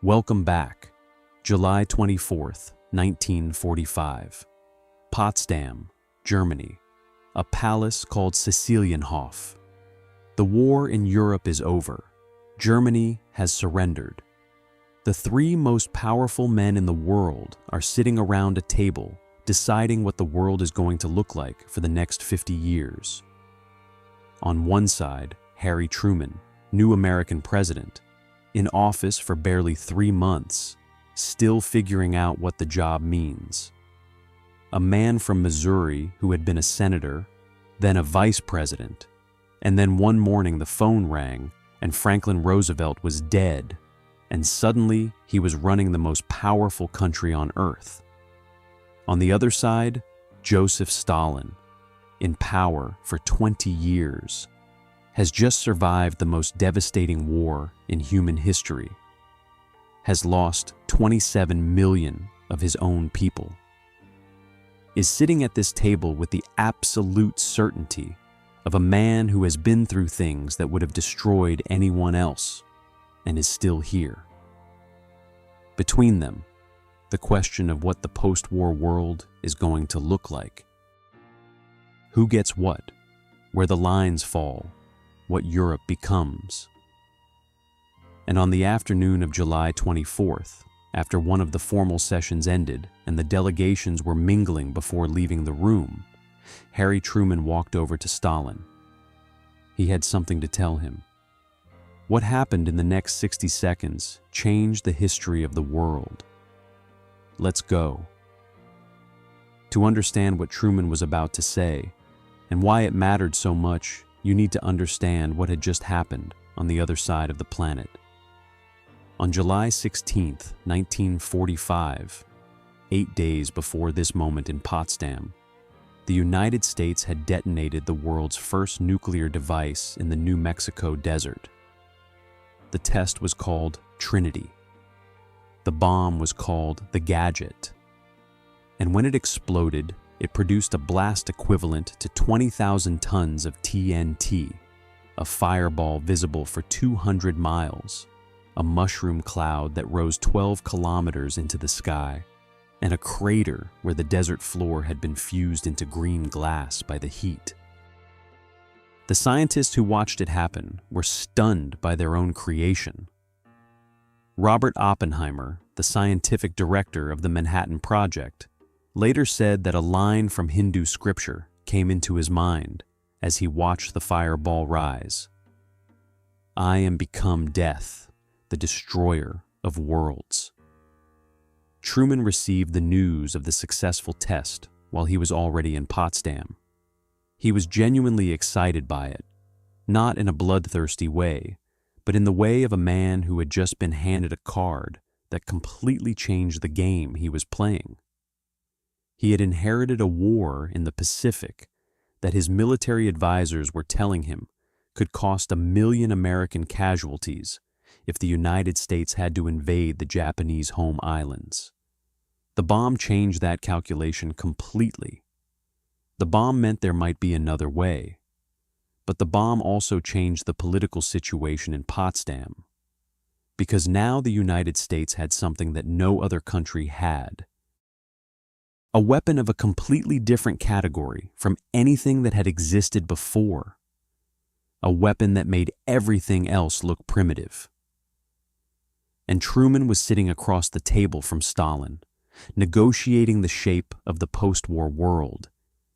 Welcome back. July 24th, 1945. Potsdam, Germany. A palace called Cecilienhof. The war in Europe is over. Germany has surrendered. The three most powerful men in the world are sitting around a table deciding what the world is going to look like for the next 50 years. On one side, Harry Truman, new American president, in office for barely 3 months, still figuring out what the job means. A man from Missouri who had been a senator, then a vice president, and then one morning the phone rang and Franklin Roosevelt was dead, and suddenly he was running the most powerful country on earth. On the other side, Joseph Stalin, in power for 20 years, has just survived the most devastating war in human history, has lost 27 million of his own people, is sitting at this table with the absolute certainty of a man who has been through things that would have destroyed anyone else and is still here. Between them, the question of what the post-war world is going to look like. Who gets what, where the lines fall, what Europe becomes. And on the afternoon of July 24th, after one of the formal sessions ended and the delegations were mingling before leaving the room, Harry Truman walked over to Stalin. He had something to tell him. What happened in the next 60 seconds changed the history of the world. Let's go. To understand what Truman was about to say and why it mattered so much, you need to understand what had just happened on the other side of the planet. On July 16, 1945, 8 days before this moment in Potsdam, the United States had detonated the world's first nuclear device in the New Mexico desert. The test was called Trinity. The bomb was called the Gadget. And when it exploded, it produced a blast equivalent to 20,000 tons of TNT, a fireball visible for 200 miles, a mushroom cloud that rose 12 kilometers into the sky, and a crater where the desert floor had been fused into green glass by the heat. The scientists who watched it happen were stunned by their own creation. Robert Oppenheimer, the scientific director of the Manhattan Project, later said that a line from Hindu scripture came into his mind as he watched the fireball rise. "I am become death, the destroyer of worlds." Truman received the news of the successful test while he was already in Potsdam. He was genuinely excited by it, not in a bloodthirsty way, but in the way of a man who had just been handed a card that completely changed the game he was playing. He had inherited a war in the Pacific that his military advisors were telling him could cost 1 million American casualties if the United States had to invade the Japanese home islands. The bomb changed that calculation completely. The bomb meant there might be another way, but the bomb also changed the political situation in Potsdam, because now the United States had something that no other country had. A weapon of a completely different category from anything that had existed before. A weapon that made everything else look primitive. And Truman was sitting across the table from Stalin, negotiating the shape of the post-war world,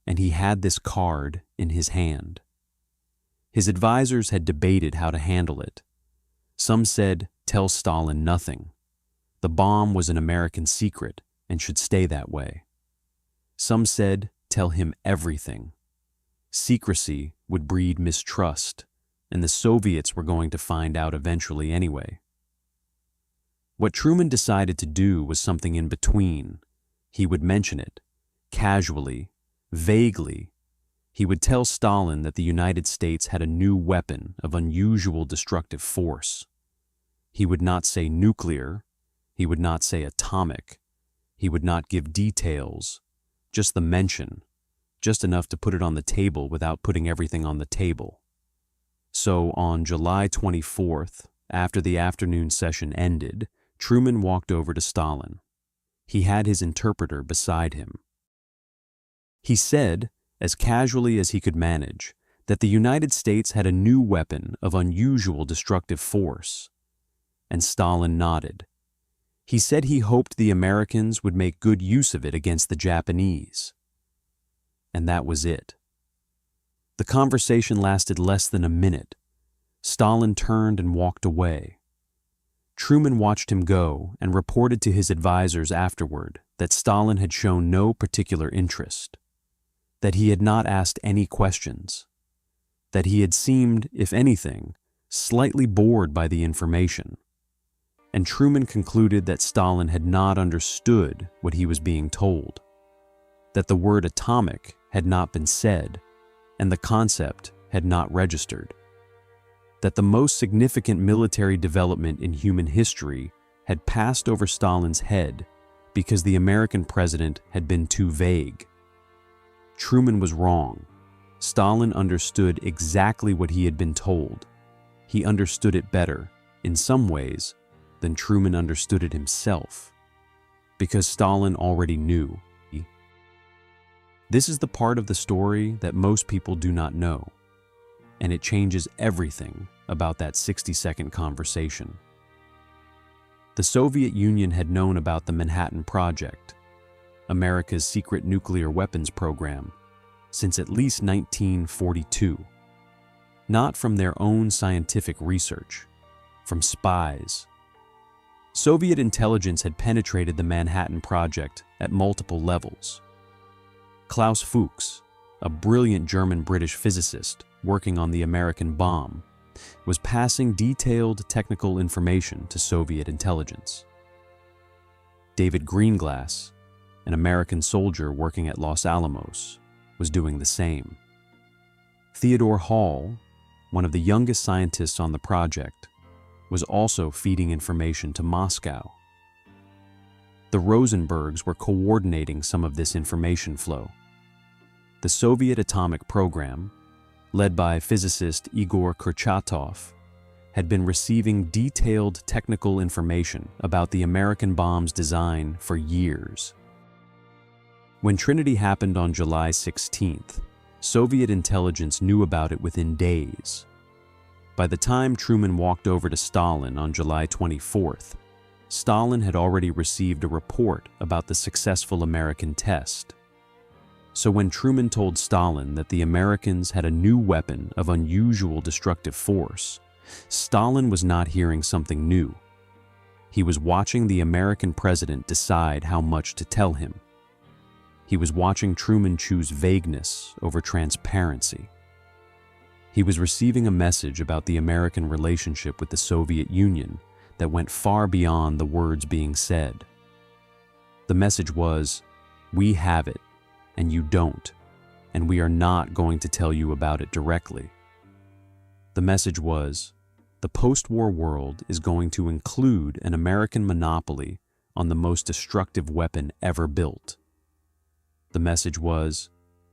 and he had this card in his hand. His advisors had debated how to handle it. Some said, "Tell Stalin nothing. The bomb was an American secret and should stay that way." Some said, "Tell him everything. Secrecy would breed mistrust, and the Soviets were going to find out eventually anyway." What Truman decided to do was something in between. He would mention it, casually, vaguely. He would tell Stalin that the United States had a new weapon of unusual destructive force. He would not say nuclear. He would not say atomic. He would not give details. Just the mention, just enough to put it on the table without putting everything on the table. So on July 24th, after the afternoon session ended, Truman walked over to Stalin. He had his interpreter beside him. He said, as casually as he could manage, that the United States had a new weapon of unusual destructive force. And Stalin nodded. He said he hoped the Americans would make good use of it against the Japanese. And that was it. The conversation lasted less than a minute. Stalin turned and walked away. Truman watched him go and reported to his advisors afterward that Stalin had shown no particular interest, that he had not asked any questions, that he had seemed, if anything, slightly bored by the information. And Truman concluded that Stalin had not understood what he was being told, that the word atomic had not been said, and the concept had not registered, that the most significant military development in human history had passed over Stalin's head because the American president had been too vague. Truman was wrong. Stalin understood exactly what he had been told. He understood it better, in some ways, than Truman understood it himself, because Stalin already knew. This is the part of the story that most people do not know, and it changes everything about that 60-second conversation. The Soviet Union had known about the Manhattan Project, America's secret nuclear weapons program, since at least 1942. Not from their own scientific research, from spies. Soviet intelligence had penetrated the Manhattan Project at multiple levels. Klaus Fuchs, a brilliant German-British physicist working on the American bomb, was passing detailed technical information to Soviet intelligence. David Greenglass, an American soldier working at Los Alamos, was doing the same. Theodore Hall, one of the youngest scientists on the project, was also feeding information to Moscow. The Rosenbergs were coordinating some of this information flow. The Soviet atomic program, led by physicist Igor Kurchatov, had been receiving detailed technical information about the American bomb's design for years. When Trinity happened on July 16th, Soviet intelligence knew about it within days. By the time Truman walked over to Stalin on July 24th, Stalin had already received a report about the successful American test. So when Truman told Stalin that the Americans had a new weapon of unusual destructive force, Stalin was not hearing something new. He was watching the American president decide how much to tell him. He was watching Truman choose vagueness over transparency. He was receiving a message about the American relationship with the Soviet Union that went far beyond the words being said. The message was, "We have it, and you don't, and we are not going to tell you about it directly." The message was, the post-war world is going to include an American monopoly on the most destructive weapon ever built. The message was,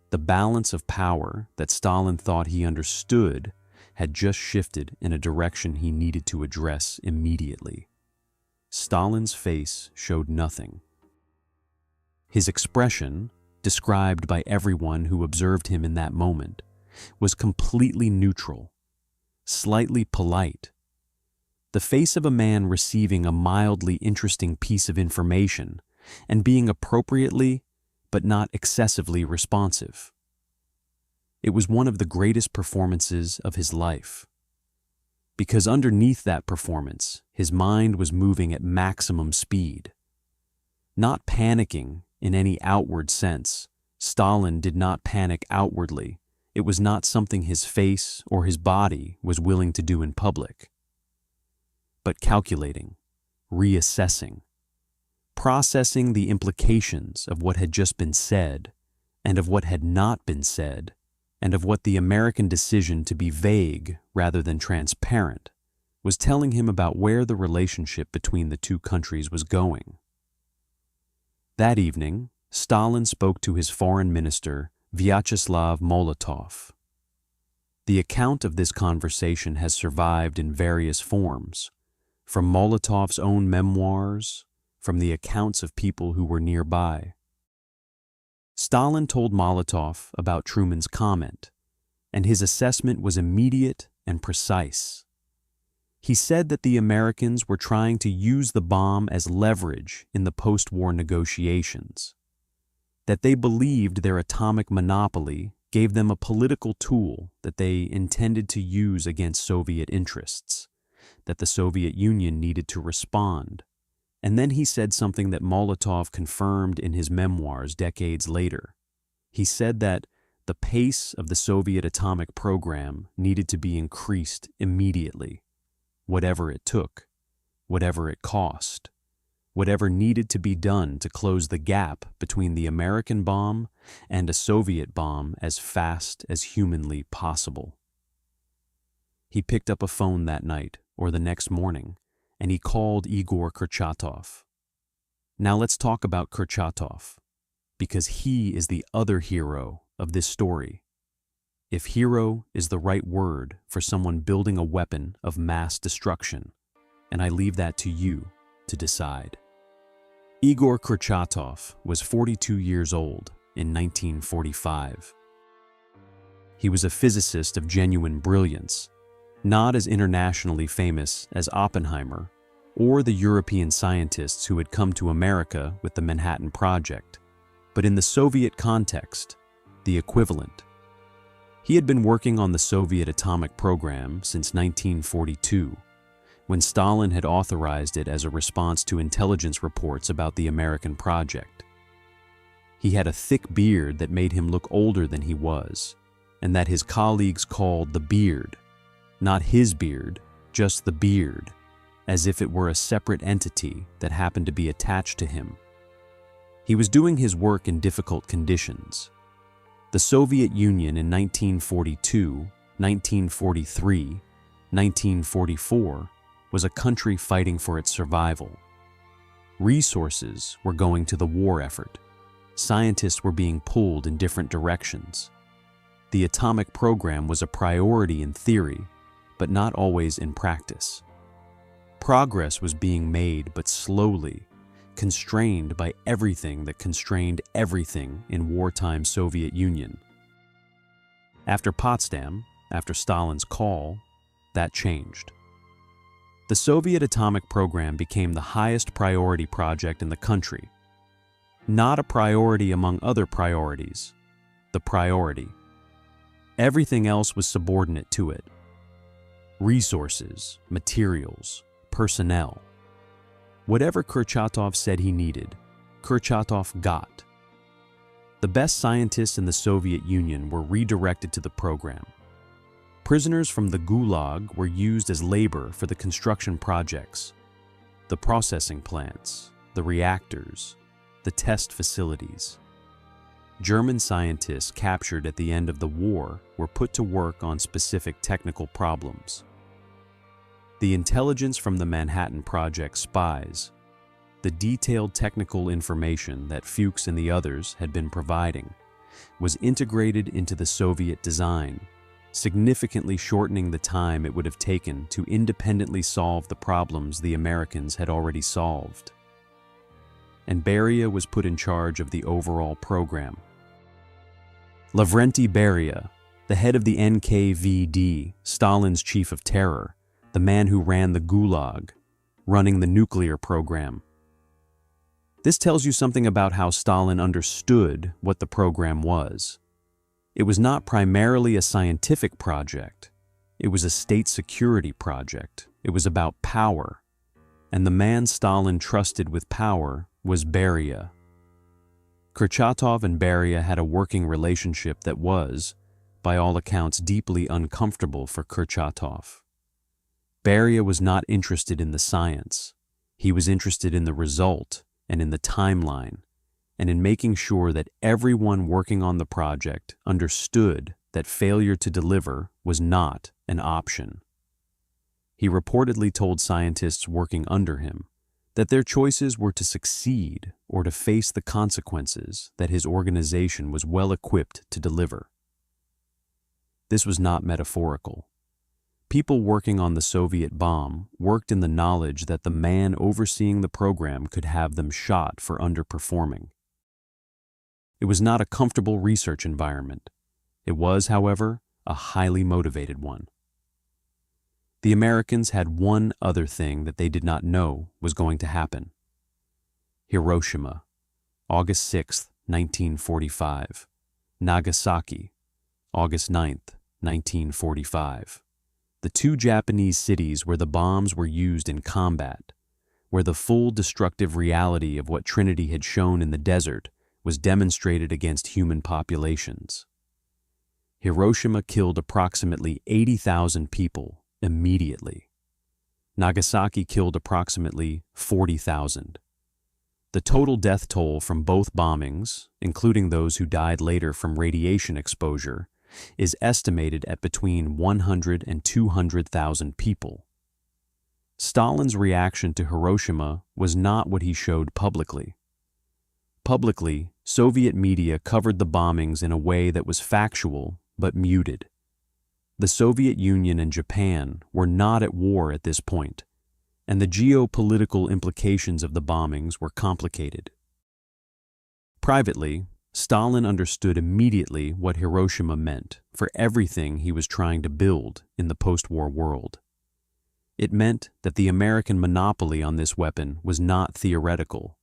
the balance of power that Stalin thought he understood had just shifted in a direction he needed to address immediately. Stalin's face showed nothing. His expression, described by everyone who observed him in that moment, was completely neutral, slightly polite. The face of a man receiving a mildly interesting piece of information and being appropriately, but not excessively responsive. It was one of the greatest performances of his life. Because underneath that performance, his mind was moving at maximum speed. Not panicking in any outward sense, Stalin did not panic outwardly. It was not something his face or his body was willing to do in public. But calculating, reassessing, processing the implications of what had just been said, and of what had not been said, and of what the American decision to be vague rather than transparent was telling him about where the relationship between the two countries was going. That evening, Stalin spoke to his foreign minister, Vyacheslav Molotov. The account of this conversation has survived in various forms, from Molotov's own memoirs, from the accounts of people who were nearby. Stalin told Molotov about Truman's comment, and his assessment was immediate and precise. He said that the Americans were trying to use the bomb as leverage in the post-war negotiations, that they believed their atomic monopoly gave them a political tool that they intended to use against Soviet interests, that the Soviet Union needed to respond. And then he said something that Molotov confirmed in his memoirs decades later. He said that the pace of the Soviet atomic program needed to be increased immediately, whatever it took, whatever it cost, whatever needed to be done to close the gap between the American bomb and a Soviet bomb as fast as humanly possible. He picked up a phone that night or the next morning, and he called Igor Kurchatov. Now let's talk about Kurchatov, because he is the other hero of this story. If hero is the right word for someone building a weapon of mass destruction, and I leave that to you to decide. Igor Kurchatov was 42 years old in 1945. He was a physicist of genuine brilliance, not as internationally famous as Oppenheimer or the European scientists who had come to America with the Manhattan Project, but in the Soviet context, the equivalent. He had been working on the Soviet atomic program since 1942, when Stalin had authorized it as a response to intelligence reports about the American project. He had a thick beard that made him look older than he was, and that his colleagues called the beard, not his beard, just the beard, as if it were a separate entity that happened to be attached to him. He was doing his work in difficult conditions. The Soviet Union in 1942, 1943, 1944 was a country fighting for its survival. Resources were going to the war effort. Scientists were being pulled in different directions. The atomic program was a priority in theory, but not always in practice. Progress was being made, but slowly, constrained by everything that constrained everything in wartime Soviet Union. After Potsdam, after Stalin's call, that changed. The Soviet atomic program became the highest priority project in the country. Not a priority among other priorities, the priority. Everything else was subordinate to it. Resources, materials, personnel. Whatever Kurchatov said he needed, Kurchatov got. The best scientists in the Soviet Union were redirected to the program. Prisoners from the Gulag were used as labor for the construction projects, the processing plants, the reactors, the test facilities. German scientists captured at the end of the war were put to work on specific technical problems. The intelligence from the Manhattan Project spies, the detailed technical information that Fuchs and the others had been providing, was integrated into the Soviet design, significantly shortening the time it would have taken to independently solve the problems the Americans had already solved. And Beria was put in charge of the overall program. Lavrenti Beria, the head of the NKVD, Stalin's chief of terror, the man who ran the Gulag, running the nuclear program. This tells you something about how Stalin understood what the program was. It was not primarily a scientific project. It was a state security project. It was about power. And the man Stalin trusted with power was Beria. Kurchatov and Beria had a working relationship that was, by all accounts, deeply uncomfortable for Kurchatov. Beria was not interested in the science. He was interested in the result and in the timeline, and in making sure that everyone working on the project understood that failure to deliver was not an option. He reportedly told scientists working under him that their choices were to succeed or to face the consequences that his organization was well equipped to deliver. This was not metaphorical. People working on the Soviet bomb worked in the knowledge that the man overseeing the program could have them shot for underperforming. It was not a comfortable research environment. It was, however, a highly motivated one. The Americans had one other thing that they did not know was going to happen. Hiroshima, August 6, 1945. Nagasaki, August 9, 1945. The two Japanese cities where the bombs were used in combat, where the full destructive reality of what Trinity had shown in the desert was demonstrated against human populations. Hiroshima killed approximately 80,000 people immediately. Nagasaki killed approximately 40,000. The total death toll from both bombings, including those who died later from radiation exposure, is estimated at between 100 and 200,000 people. Stalin's reaction to Hiroshima was not what he showed publicly. Publicly, Soviet media covered the bombings in a way that was factual but muted. The Soviet Union and Japan were not at war at this point, and the geopolitical implications of the bombings were complicated. Privately, Stalin understood immediately what Hiroshima meant for everything he was trying to build in the post-war world. It meant that the American monopoly on this weapon was not theoretical.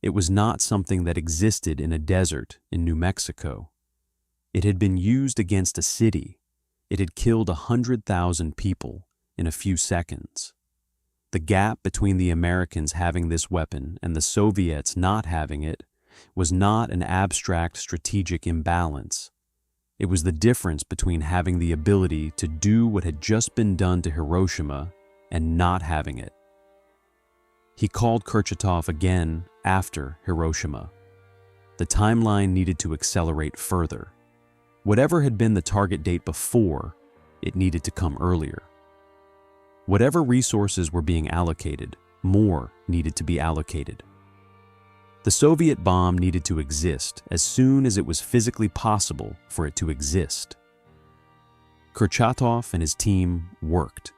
It was not something that existed in a desert in New Mexico. It had been used against a city. It had killed 100,000 people in a few seconds. The gap between the Americans having this weapon and the Soviets not having it was not an abstract strategic imbalance. It was the difference between having the ability to do what had just been done to Hiroshima and not having it. He called Kurchatov again after Hiroshima. The timeline needed to accelerate further. Whatever had been the target date before, it needed to come earlier. Whatever resources were being allocated, more needed to be allocated. The Soviet bomb needed to exist as soon as it was physically possible for it to exist. Kurchatov and his team worked.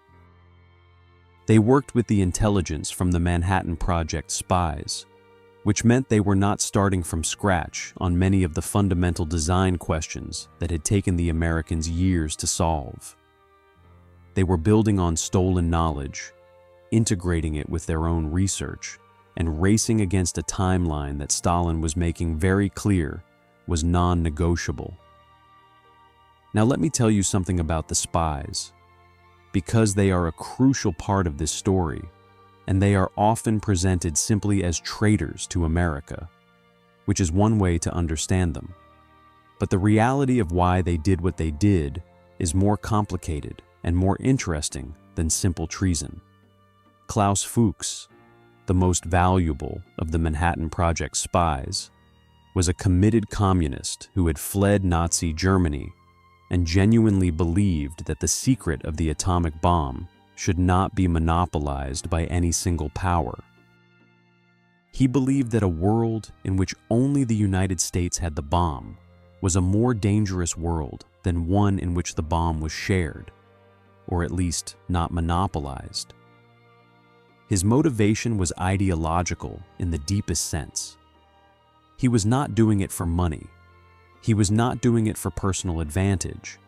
They worked with the intelligence from the Manhattan Project spies, which meant they were not starting from scratch on many of the fundamental design questions that had taken the Americans years to solve. They were building on stolen knowledge, integrating it with their own research, and racing against a timeline that Stalin was making very clear was non-negotiable. Now let me tell you something about the spies, because they are a crucial part of this story, and they are often presented simply as traitors to America, which is one way to understand them. But the reality of why they did what they did is more complicated and more interesting than simple treason. Klaus Fuchs, the most valuable of the Manhattan Project spies, was a committed communist who had fled Nazi Germany and genuinely believed that the secret of the atomic bomb should not be monopolized by any single power. He believed that a world in which only the United States had the bomb was a more dangerous world than one in which the bomb was shared, or at least not monopolized. His motivation was ideological in the deepest sense. He was not doing it for money. He was not doing it for personal advantage.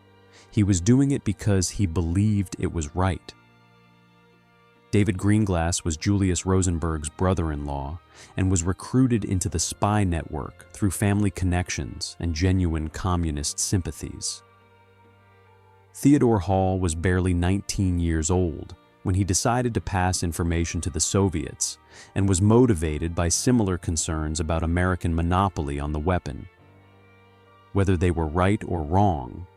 He was doing it because he believed it was right. David Greenglass was Julius Rosenberg's brother-in-law and was recruited into the spy network through family connections and genuine communist sympathies. Theodore Hall was barely 19 years old when he decided to pass information to the Soviets and was motivated by similar concerns about American monopoly on the weapon. Whether they were right or wrong,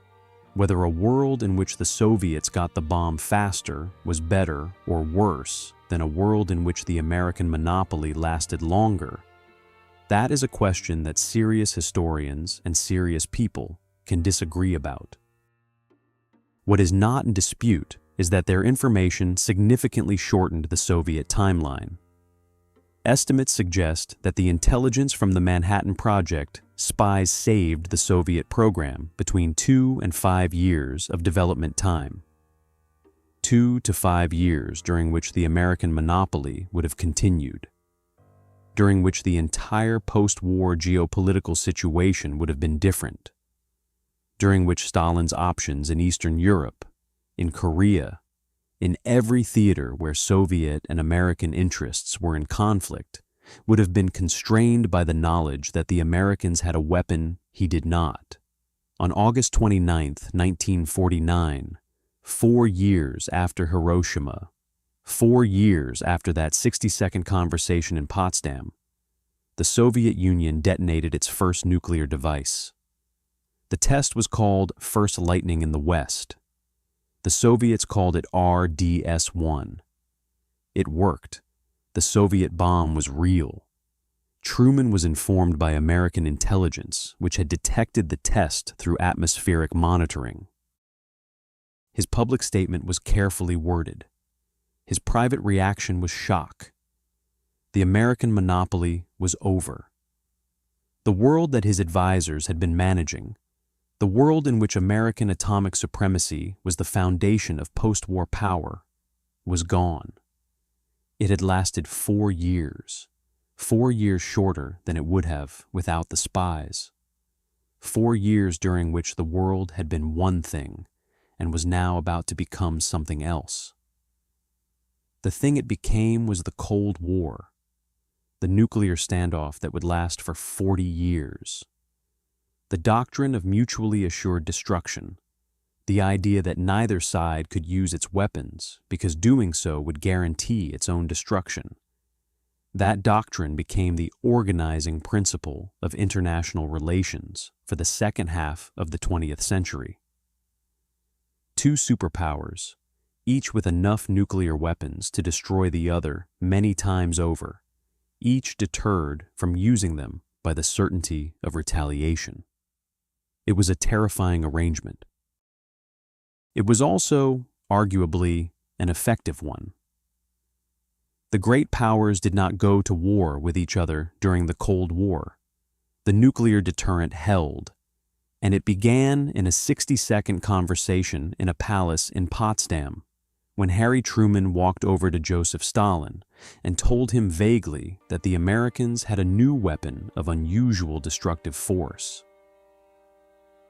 whether a world in which the Soviets got the bomb faster was better or worse than a world in which the American monopoly lasted longer, that is a question that serious historians and serious people can disagree about. What is not in dispute is that their information significantly shortened the Soviet timeline. Estimates suggest that the intelligence from the Manhattan Project spies saved the Soviet program between 2 and 5 years of development time. 2 to 5 years during which the American monopoly would have continued, during which the entire post-war geopolitical situation would have been different, during which Stalin's options in Eastern Europe, in Korea, in every theater where Soviet and American interests were in conflict, would have been constrained by the knowledge that the Americans had a weapon he did not. On August 29, 1949, 4 years after Hiroshima, 4 years after that 60-second conversation in Potsdam, the Soviet Union detonated its first nuclear device. The test was called First Lightning in the West. The Soviets called it RDS-1. It worked. The Soviet bomb was real. Truman was informed by American intelligence, which had detected the test through atmospheric monitoring. His public statement was carefully worded. His private reaction was shock. The American monopoly was over. The world that his advisors had been managing, the world in which American atomic supremacy was the foundation of post-war power, was gone. It had lasted 4 years, 4 years shorter than it would have without the spies. 4 years during which the world had been one thing and was now about to become something else. The thing it became was the Cold War, the nuclear standoff that would last for 40 years. The doctrine of mutually assured destruction, the idea that neither side could use its weapons because doing so would guarantee its own destruction. That doctrine became the organizing principle of international relations for the second half of the 20th century. Two superpowers, each with enough nuclear weapons to destroy the other many times over, each deterred from using them by the certainty of retaliation. It was a terrifying arrangement. It was also, arguably, an effective one. The great powers did not go to war with each other during the Cold War. The nuclear deterrent held, and it began in a 60-second conversation in a palace in Potsdam, when Harry Truman walked over to Joseph Stalin and told him vaguely that the Americans had a new weapon of unusual destructive force.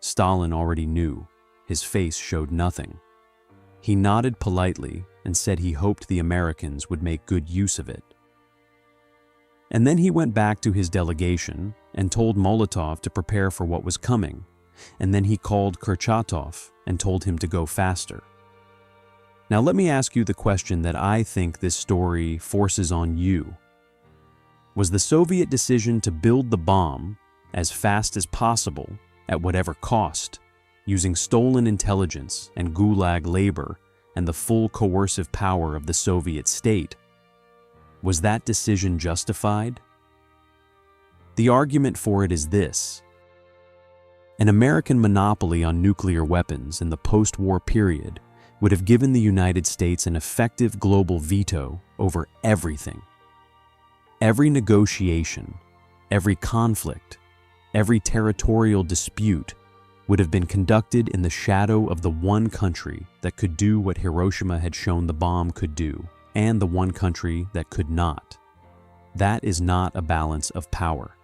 Stalin already knew. His face showed nothing. He nodded politely and said he hoped the Americans would make good use of it. And then he went back to his delegation and told Molotov to prepare for what was coming, and then he called Kurchatov and told him to go faster. Now let me ask you the question that I think this story forces on you. Was the Soviet decision to build the bomb as fast as possible, at whatever cost, using stolen intelligence and gulag labor and the full coercive power of the Soviet state, was that decision justified? The argument for it is this. An American monopoly on nuclear weapons in the post-war period would have given the United States an effective global veto over everything. Every negotiation, every conflict, every territorial dispute would have been conducted in the shadow of the one country that could do what Hiroshima had shown the bomb could do, and the one country that could not. That is not a balance of power.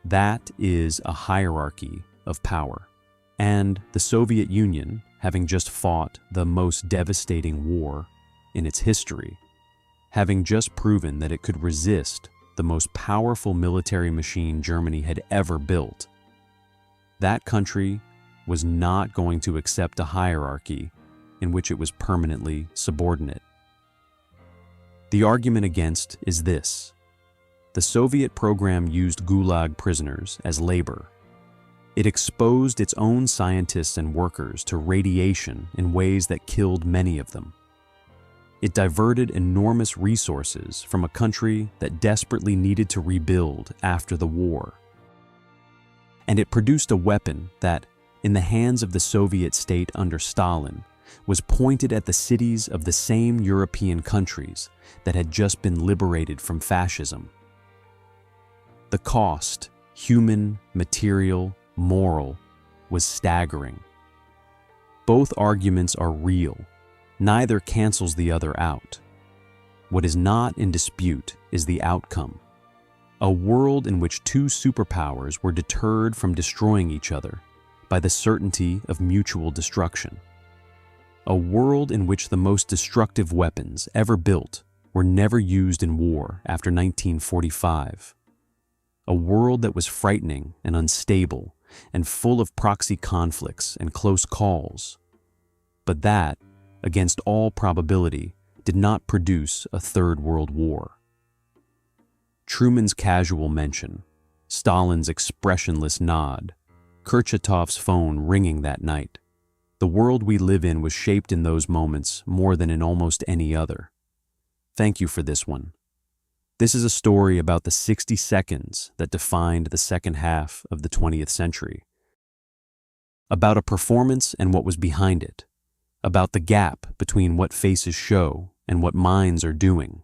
That is a hierarchy of power. And the Soviet Union, having just fought the most devastating war in its history, having just proven that it could resist the most powerful military machine Germany had ever built, that country was not going to accept a hierarchy in which it was permanently subordinate. The argument against is this. The Soviet program used gulag prisoners as labor. It exposed its own scientists and workers to radiation in ways that killed many of them. It diverted enormous resources from a country that desperately needed to rebuild after the war. And it produced a weapon that, in the hands of the Soviet state under Stalin, was pointed at the cities of the same European countries that had just been liberated from fascism. The cost, human, material, moral, was staggering. Both arguments are real. neither cancels the other out. What is not in dispute is the outcome. A world in which two superpowers were deterred from destroying each other by the certainty of mutual destruction. A world in which the most destructive weapons ever built were never used in war after 1945. A world that was frightening and unstable and full of proxy conflicts and close calls. But that, against all probability, did not produce a third world war. Truman's casual mention, Stalin's expressionless nod, Kurchatov's phone ringing that night. The world we live in was shaped in those moments more than in almost any other. Thank you for this one. This is a story about the 60 seconds that defined the second half of the 20th century. About a performance and what was behind it. About the gap between what faces show and what minds are doing.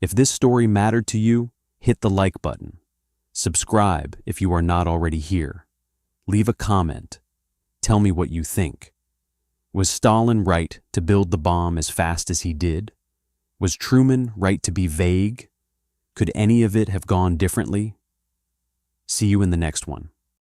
If this story mattered to you, hit the like button. Subscribe if you are not already here. Leave a comment. Tell me what you think. Was Stalin right to build the bomb as fast as he did? Was Truman right to be vague? Could any of it have gone differently? See you in the next one.